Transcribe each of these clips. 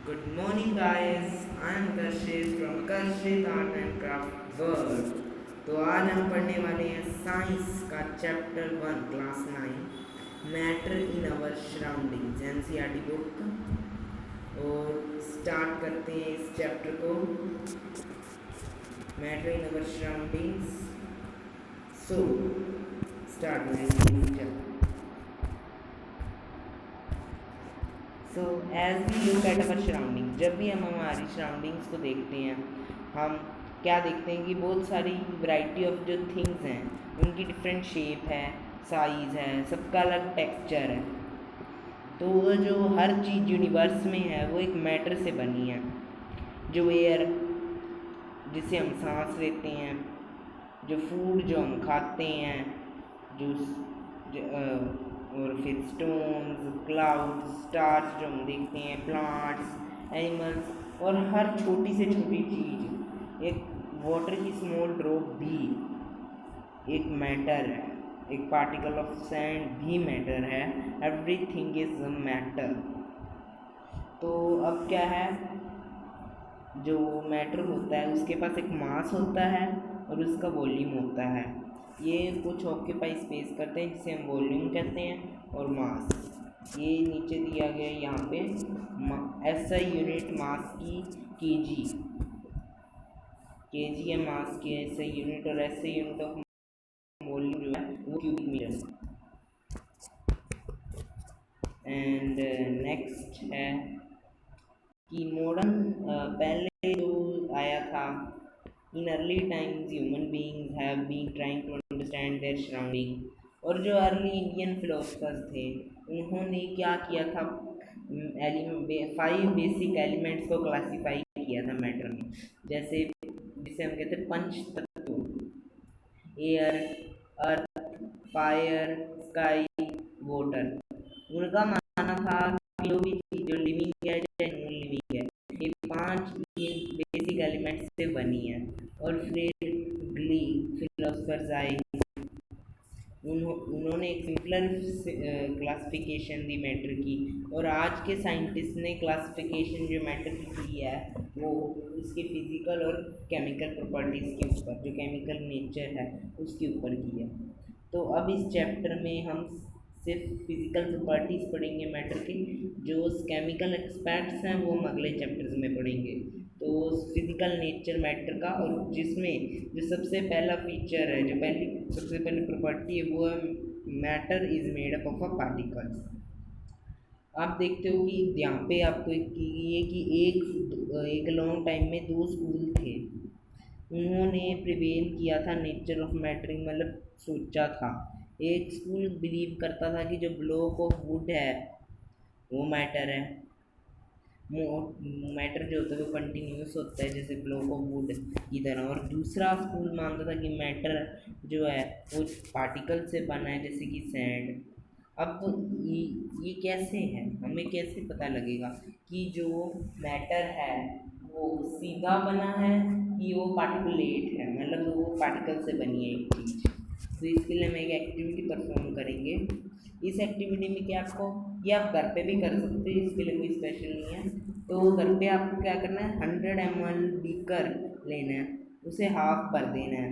Good morning, guys. I am Karshit from Karshit Art and Craft World. तो आज हम पढ़ने वाले हैं साइंस का chapter 1 class 9 matter in our surroundings NCERT book. और स्टार्ट करते हैं इस चैप्टर को। Matter in our surroundings. So start chapter. So as we look at our surrounding, जब भी हम हमारी सराउंडिंग्स को देखते हैं हम क्या देखते हैं कि बहुत सारी वैरायटी ऑफ जो थिंग्स हैं उनकी डिफरेंट शेप है, साइज़ है, सबका अलग टेक्सचर है। तो वो जो हर चीज़ यूनिवर्स में है वो एक मैटर से बनी है। जो एयर जिसे हम सांस लेते हैं, जो फूड जो हम खाते हैं, जो और फिर स्टोन्स, क्लाउड्स, स्टार्स जो हम देखते हैं, प्लांट्स, एनिमल्स और हर छोटी से छोटी चीज़, एक वाटर की स्मॉल ड्रॉप भी एक मैटर है, एक पार्टिकल ऑफ सैंड भी मैटर है। Everything is a matter. तो अब क्या है, जो मैटर होता है उसके पास एक मास होता है और उसका वॉल्यूम होता है। ये कुछ ऑक्यूपाई स्पेस करते हैं जिसे हम वॉल्यूम कहते हैं, और मास ये नीचे दिया गया है यहाँ पे। ऐसा यूनिट मास की केजी, केजी है मास की ऐसे यूनिट, और ऐसे यूनिट ऑफ वॉल्यूम जो है वो क्यूबिक मीटर। एंड नेक्स्ट है कि मॉडर्न पहले जो आया था, in early times human beings have been trying to understand their surrounding. और जो अर्ली इंडियन फिलोसफर्स थे उन्होंने क्या किया था, 5 बेसिक एलिमेंट्स को क्लासीफाई किया था मैटर में। जैसे जिसे हम कहते हैं पंच तत्व, एयर, अर्थ, फायर, स्काई, वाटर। उनका मानना था कि जो भी चीज़ जो लिविंग है चाहे नॉन लिविंग है, ये 5 बेसिक एलिमेंट्स से बनी है। और फिर ग्ली फिलोसफर्स आए, उन्होंने एक सिंपलर क्लासिफिकेशन दी मैटर की। और आज के साइंटिस्ट ने क्लासिफिकेशन जो मैटर की की है वो उसके फिजिकल और केमिकल प्रॉपर्टीज़ के ऊपर, जो केमिकल नेचर है उसके ऊपर की है। तो अब इस चैप्टर में हम सिर्फ फिजिकल प्रॉपर्टीज़ पढ़ेंगे मैटर की। जो केमिकल एक्सपेक्ट्स हैं वो हम अगले चैप्टर्स में पढ़ेंगे। तो फिजिकल नेचर मैटर का, और जिसमें जो सबसे पहला फीचर है, जो पहली सबसे पहली प्रॉपर्टी है वो है matter is made up of a particles. आप देखते हो कि यहाँ पे आपको ये कि एक लॉन्ग टाइम में 2 स्कूल थे। उन्होंने प्रिवेल किया था नेचर ऑफ मैटरिंग, मतलब सोचा था। एक स्कूल बिलीव करता था कि जो ब्लॉक ऑफ वुड है वो मैटर है, मैटर जो होता है वो कंटिन्यूस होता है जैसे ब्लॉक ऑफ वुड की तरह। और दूसरा स्कूल मानता था कि मैटर जो है वो पार्टिकल से बना है जैसे कि सैंड। अब ये कैसे है, हमें कैसे पता लगेगा कि जो मैटर है वो सीधा बना है कि वो पार्टिकुलेट है, मतलब वो पार्टिकल से बनी है एक चीज़। तो इसके लिए हम एक एक्टिविटी परफॉर्म करेंगे। इस एक्टिविटी में क्या आपको, ये आप घर पे भी कर सकते हैं, इसके लिए कोई स्पेशल नहीं है। तो घर पे आपको क्या करना है, 100 ml बीकर लेना है, उसे हाफ भर देना है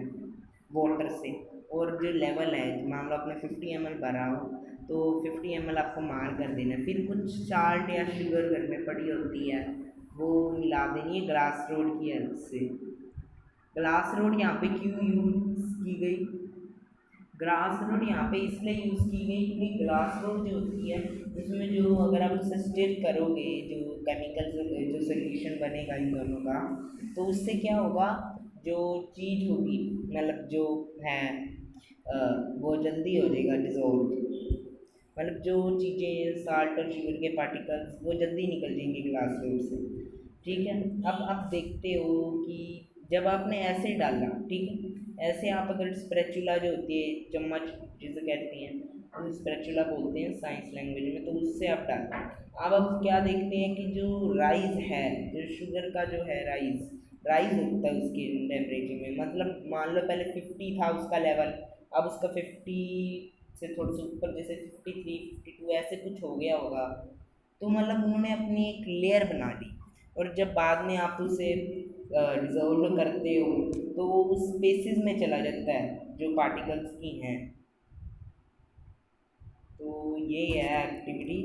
वाटर से। और जो लेवल है, मान लो आपने 50 ml भरा हो तो 50 ml आपको मार कर देना है। फिर कुछ साल्ट या शुगर घर में पड़ी होती है वो मिला देनी है ग्लास रोड की हेल्प से। ग्लास रोड यहाँ पे क्यों यूज़ की गई, ग्लास रोड यहाँ पे इसलिए यूज़ की गई क्योंकि ग्लास रोड जो होती है उसमें जो अगर आप उसे स्टिर करोगे, जो केमिकल जो सोल्यूशन बनेगा इन दोनों का, तो उससे क्या होगा, जो चीज़ होगी मतलब जो है वो जल्दी हो जाएगा डिज़ोल्व। मतलब जो चीज़ें साल्ट और शुगर के पार्टिकल्स वो जल्दी निकल जाएंगे ग्लास रोड से। ठीक है, अब आप देखते हो कि जब आपने ऐसे डाला, ठीक है, ऐसे आप अगर स्पैचुला जो होती है, चम्मच जिसे कहते हैं, हम स्पैचुला बोलते हैं साइंस लैंग्वेज में, तो उससे आप डालते हैं। अब क्या देखते हैं कि जो राइज है, जो शुगर का जो है राइज होता है उसके टेम्परेचर में। मतलब मान लो पहले 50 था उसका लेवल, अब उसका 50 से थोड़ा सा ऊपर जैसे 53 52 ऐसे कुछ हो गया होगा। तो मतलब उन्होंने अपनी एक लेयर बना ली, और जब बाद में आप उसे डिसॉल्व करते हो तो वो उस स्पेसिस में चला जाता है जो पार्टिकल्स की हैं। तो ये है एक्टिविटी।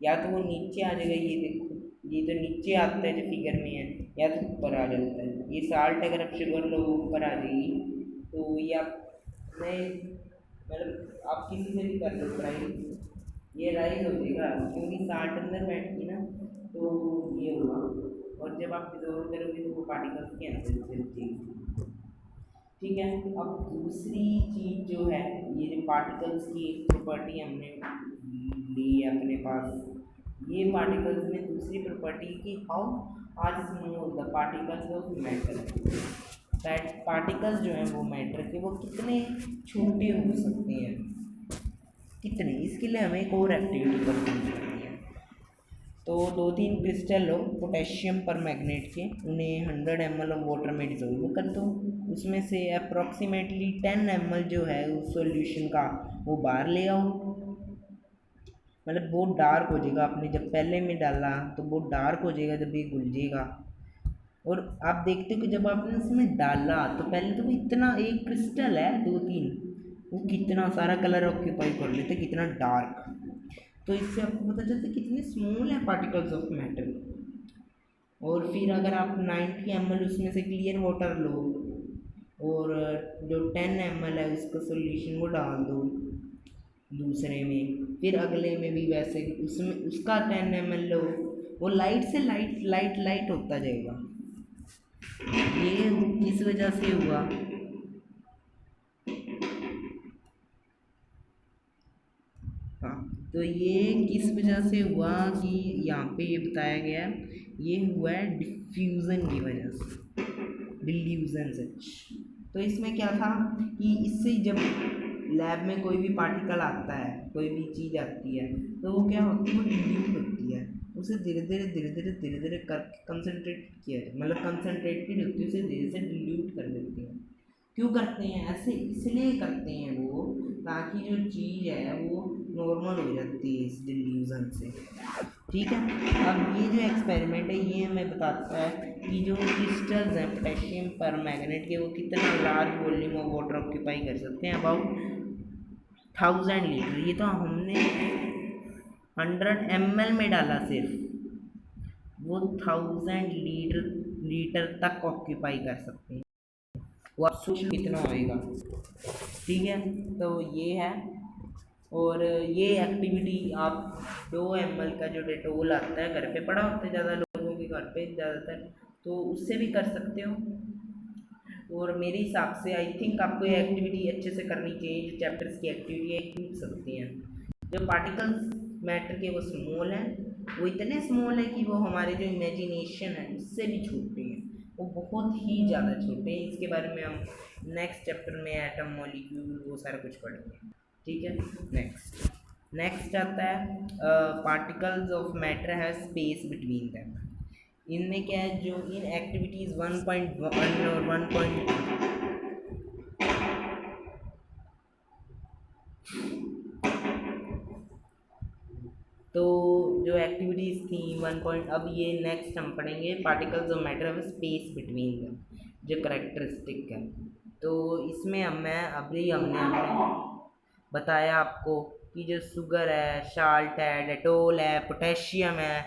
या तो वो नीचे आ जाएगा, ये देखो ये तो नीचे आता है जो फिगर में है, या तो ऊपर आ जाता है। ये साल्ट अगर आप शुगर लो ऊपर आ जाएगी। तो ये आप मैं मतलब आप किसी से भी कर लो ट्राई, ये राइज हो जाएगा क्योंकि साल्ट अंदर बैठती ना, तो ये होगा। और जब आप डिजोल्व करोगे तो वो पार्टिकल्स के अंदर से चेंज। ठीक है। अब दूसरी चीज़ जो है, ये जो पार्टिकल्स की एक प्रॉपर्टी हमने ली है अपने पास, ये पार्टिकल्स में दूसरी प्रॉपर्टी की how are small the particles of matter. That particles जो हैं वो मैटर के वो कितने छोटे हो सकते हैं, कितने, इसके लिए हमें एक और एक्टिविटी करनी पड़ती है। तो 2-3 क्रिस्टल लो पोटेशियम पर मैग्नेट के, उन्हें 100 ml ऑफ वाटर में डिजोल्व कर दो। उसमें से अप्रॉक्सीमेटली 10 ml जो है उस सॉल्यूशन का वो बाहर ले आओ। मतलब वो डार्क हो जाएगा, आपने जब पहले में डाला तो वो डार्क हो जाएगा जब ये घुल जाएगा। और आप देखते हो कि जब आपने उसमें डाला तो पहले तो वो इतना, एक क्रिस्टल है 2-3, वो कितना सारा कलर ऑक्यूपाई कर लेते, कितना डार्क। तो इससे आपको पता चलता है कितने स्मॉल है पार्टिकल्स ऑफ मैटर। और फिर अगर आप 90 ml उसमें से क्लियर वाटर लो और जो 10 ml है उसका सॉल्यूशन वो डाल दो दूसरे में, फिर अगले में भी वैसे उसमें उसका 10 ml लो, वो लाइट से लाइट लाइट लाइट होता जाएगा। ये किस वजह से हुआ, हाँ, तो ये किस वजह से हुआ कि यहाँ पे ये बताया गया है, ये हुआ है डिफ्यूज़न की वजह से, डिल्यूजन सच। तो इसमें क्या था कि इससे जब लैब में कोई भी पार्टिकल आता है, कोई भी चीज़ आती है, तो वो क्या होती है, वो डिल्यूट होती है। उसे धीरे धीरे धीरे धीरे धीरे धीरे करके कंसनट्रेट किया जाए, मतलब कंसनट्रेटेड होती है, उसे धीरे से डिल्यूट कर देते हैं। क्यों करते हैं ऐसे, इसलिए करते हैं वो, ताकि जो चीज़ है वो नॉर्मल हो जाती है इस डिल्यूजन से। ठीक है। अब ये जो एक्सपेरिमेंट है ये हमें बताता है कि जो क्रिस्टल्स हैं पोटेशियम पर मैग्नेट के, वो कितना large volume of water occupy कर सकते हैं, अबाउट 1000 लीटर। ये तो हमने 100 ml में डाला सिर्फ, वो 1000 लीटर तक ऑक्यूपाई कर सकते हैं। वो आप सोच लो कितना होएगा। ठीक है, तो ये है। और ये एक्टिविटी आप 2 ml का जो डेटोल आता है, घर पे पड़ा होता है ज़्यादा लोगों के घर पे ज़्यादातर, तो उससे भी कर सकते हो। और मेरे हिसाब से आई थिंक आपको ये एक्टिविटी अच्छे से करनी चाहिए। जो चैप्टर्स की एक्टिविटी है पूछ सकती हैं। जो पार्टिकल्स मैटर के वो स्मॉल हैं, वो इतने स्मॉल है कि वो हमारे जो इमेजिनेशन है उससे भी छोटे हैं, वो बहुत ही ज़्यादा छोटे हैं। इसके बारे में हम नेक्स्ट चैप्टर में एटम मॉलिक्यूल वो सारा कुछ पढ़ेंगे। ठीक है। नेक्स्ट आता है पार्टिकल्स ऑफ मैटर है स्पेस बिटवीन दैम। इनमें क्या है, जो इन एक्टिविटीज़ 1.1 और 1. तो जो एक्टिविटीज़ थी 1 पॉइंट, अब ये नेक्स्ट हम पढ़ेंगे particles of matter of space between them, जो करेक्टरिस्टिक है। तो इसमें हमने बताया आपको कि जो शुगर है, साल्ट है, डेटोल है, पोटेशियम है,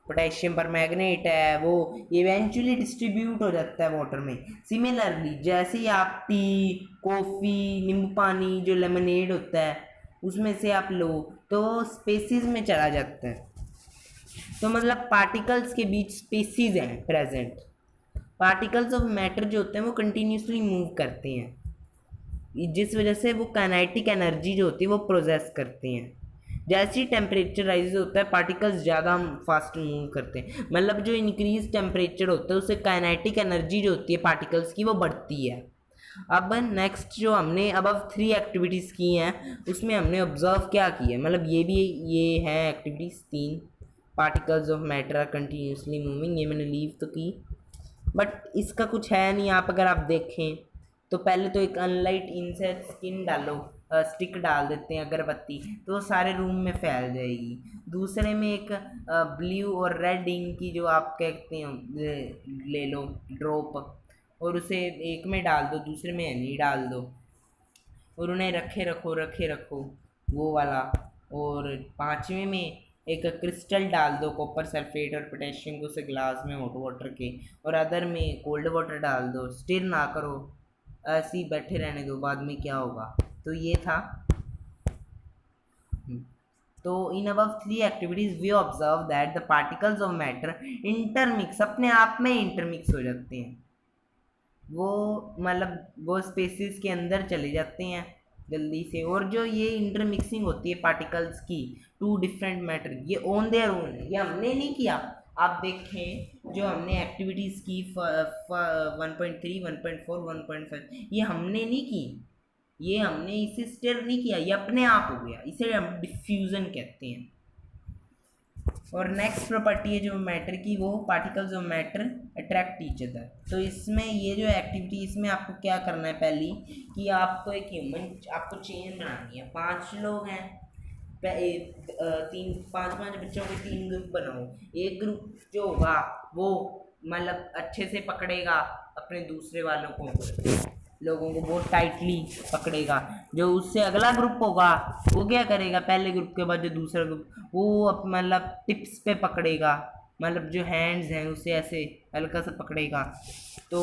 पोटेशियम पर मैग्नेट है, वो इवेंचुअली डिस्ट्रीब्यूट हो जाता है वाटर में। सिमिलरली जैसे ही आप टी, कॉफ़ी, नींबू पानी, जो लेमनेड होता है उसमें से आप लो तो स्पेसिस में चला जाता है। तो मतलब पार्टिकल्स के बीच स्पेसिस हैं प्रेजेंट। पार्टिकल्स ऑफ मैटर जो होते हैं वो कंटिन्यूसली मूव करते हैं, जिस वजह से वो काइनेटिक एनर्जी जो होती है वो प्रोसेस करते हैं। जैसे ही टेम्परेचर राइज होता है पार्टिकल्स ज़्यादा फास्ट मूव करते हैं, मतलब जो इंक्रीज टेम्परेचर होता है उससे काइनेटिक एनर्जी जो होती है पार्टिकल्स की वो बढ़ती है। अब नेक्स्ट जो हमने अब 3 एक्टिविटीज़ की हैं उसमें हमने ऑब्जर्व क्या किया, मतलब ये है activities 3। Particles of matter are continuously moving, ये मैंने लीव तो की, बट इसका कुछ है नहीं। आप अगर आप देखें तो पहले तो एक अनलाइट इनसेट स्किन डालो, स्टिक डाल देते हैं अगरबत्ती, तो वो सारे रूम में फैल जाएगी। दूसरे में एक ब्लू और रेड इंक की जो आप कहते हो ले लो ड्रॉप, और उसे एक में डाल दो, दूसरे में नहीं डाल दो, और उन्हें रखे रखो वो वाला। और पाँचवें में एक क्रिस्टल डाल दो कॉपर सल्फेट और पोटेशियम को, उसे ग्लास में हॉट वाटर के, और अदर में कोल्ड वाटर डाल दो। स्टिर ना करो, ऐसे ही बैठे रहने दो, बाद में क्या होगा। तो ये था। तो in above 3 activities we observe that the particles of matter intermix, अपने आप में इंटरमिक्स हो जाते हैं, वो मतलब वो स्पेसिस के अंदर चले जाते हैं जल्दी से। और जो ये इंटरमिक्सिंग होती है पार्टिकल्स की, टू डिफरेंट मैटर, ये ऑन देयर ओन है, ये हमने नहीं किया। आप देखें जो हमने एक्टिविटीज़ की 1.3, 1.4, 1.5, ये हमने नहीं की, ये हमने इसे स्टेयर नहीं किया, ये अपने आप हो गया, इसे हम डिफ्यूजन कहते हैं। और नेक्स्ट प्रॉपर्टी है जो मैटर की, वो particles of matter attract each other. तो इसमें ये जो एक्टिविटी, इसमें आपको क्या करना है, पहली कि आपको एक ह्यूमन, आपको चेन बनानी है। 5 लोग हैं, पाँच पाँच बच्चों के 3 ग्रुप बनाओ। एक ग्रुप जो होगा वो मतलब अच्छे से पकड़ेगा अपने दूसरे वालों को, लोगों को बहुत टाइटली पकड़ेगा। जो उससे अगला ग्रुप होगा वो क्या करेगा, पहले ग्रुप के बाद जो दूसरा ग्रुप, वो मतलब टिप्स पे पकड़ेगा, मतलब जो हैंड्स हैं उसे ऐसे हल्का सा पकड़ेगा, तो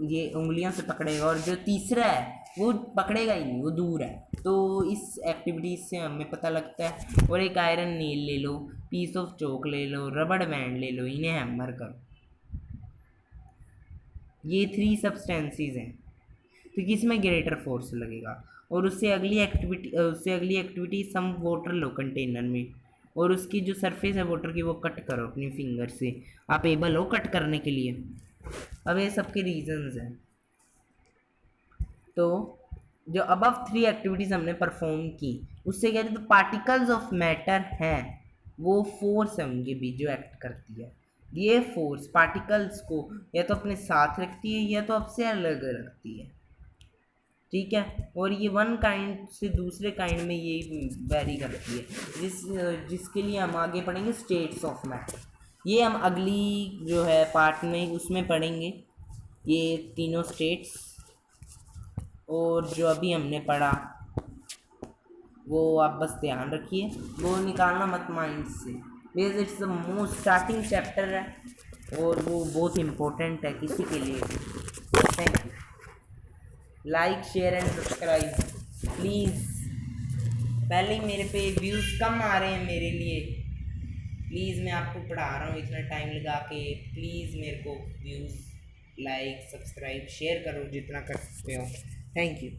ये उंगलियों से पकड़ेगा। और जो तीसरा है वो पकड़ेगा ही नहीं, वो दूर है। तो इस एक्टिविटीज से हमें पता लगता है। और एक आयरन नील ले लो, पीस ऑफ चौक ले लो, रबड़ बैंड ले लो, इन्हें हैमर करो। ये 3 सब्सटेंसेस हैं, तो किसमें ग्रेटर फोर्स लगेगा। और उससे अगली एक्टिविटी सम वाटर लो कंटेनर में, और उसकी जो सरफेस है वाटर की वो कट करो अपनी फिंगर से, आप एबल हो कट करने के लिए। अब ये सबके रीजंस हैं। तो जो अबव 3 एक्टिविटीज हमने परफॉर्म की, उससे क्या है, तो पार्टिकल्स ऑफ मैटर हैं, वो फोर्स है उनके बीच जो एक्ट करती है। ये फोर्स पार्टिकल्स को या तो अपने साथ रखती है या तो आपसे अलग रखती है, ठीक है। और ये वन काइंड से दूसरे काइंड में ये वेरी करती है, जिसके लिए हम आगे पढ़ेंगे स्टेट्स ऑफ मैटर। ये हम अगली जो है पार्ट में उसमें पढ़ेंगे ये तीनों स्टेट्स। और जो अभी हमने पढ़ा वो आप बस ध्यान रखिए, वो निकालना मत माइंड से, because it's the most starting chapter है और वो बहुत इम्पोर्टेंट है किसी के लिए। Thank you. Like share and subscribe please. पहले ही मेरे पे व्यूज़ कम आ रहे हैं मेरे लिए, प्लीज़ मैं आपको पढ़ा रहा हूँ इतना टाइम लगा के, प्लीज़ मेरे को व्यूज़, लाइक, सब्सक्राइब, शेयर करो जितना कर सकते हो। Thank you.